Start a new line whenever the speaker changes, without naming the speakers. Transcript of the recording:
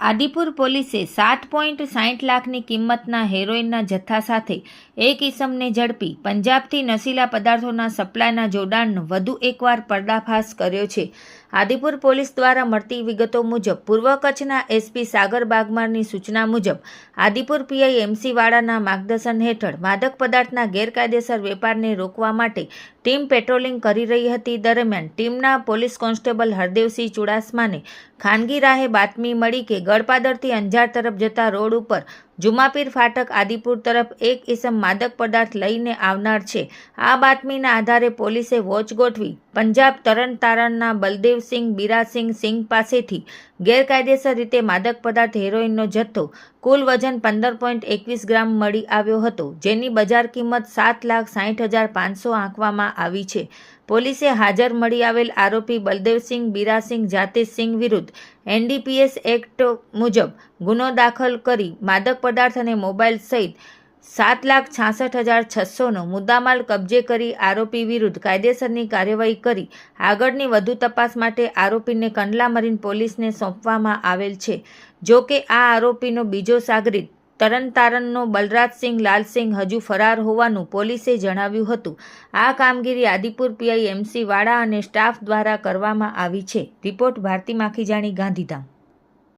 આદિપુર પોલીસે 7.60 લાખની કિંમતના હેરોઇનના જથ્થા સાથે એક ઇસમને ઝડપી પંજાબથી નશીલા પદાર્થોના સપ્લાયના જોડાણનો વધુ એકવાર પર્દાફાશ કર્યો છે। આદિપુર પોલીસ દ્વારા મળતી વિગતો મુજબ પૂર્વ કચ્છના એસપી સાગર બાગમારની સૂચના મુજબ આદિપુર પીઆઈ એમસી વાળાના માર્ગદર્શન હેઠળ માદક પદાર્થના ગેરકાયદેસર વેપારને રોકવા માટે ટીમ પેટ્રોલિંગ કરી રહી હતી। દરમિયાન ટીમના પોલીસ કોન્સ્ટેબલ હરદેવસિંહ ચુડાસમાને ખાનગી રાહે બાતમી મળી કે ગળપાદરથી અંજાર તરફ જતા રોડ ઉપર જુમાપીર ફાટક આદિપુર તરફ એક ઇસમ માદક પદાર્થ લઈને આવનાર છે। આ બાતમીના આધારે પોલીસે વોચ ગોઠવી પંજાબ તરણતારણના બલદેવસિંહ બીરાસિંહ સિંઘ પાસેથી ગેરકાયદેસર રીતે માદક પદાર્થ હેરોઇનનો જથ્થો કુલ વજન 15.21 ગ્રામ મળી આવ્યો હતો, જેની બજાર કિંમત 7,60,500 આંકવામાં આવી છે। પોલીસે હાજર મળી આવેલ આરોપી બલદેવસિંહ બીરાસિંહ જાતેશસિંહ વિરુદ્ધ એનડીપીએસ એક્ટ મુજબ ગુનો દાખલ કરી માદક પદાર્થ અને મોબાઈલ સહિત 7,66,600નો મુદ્દામાલ કબજે કરી આરોપી વિરુદ્ધ કાયદેસરની કાર્યવાહી કરી આગળની વધુ તપાસ માટે આરોપીને કંડલા મરીન પોલીસને સોંપવામાં આવેલ છે। જો કે આ આરોપીનો બીજો સાગરીત તરણતારણનો બલરાજસિંહ લાલસિંહ હજુ ફરાર હોવાનું પોલીસે જણાવ્યું હતું। આ કામગીરી આદિપુર પીઆઈ એમસી વાળા અને સ્ટાફ દ્વારા કરવામાં આવી છે। રિપોર્ટ ભારતી માખીજાણી, ગાંધીધામ।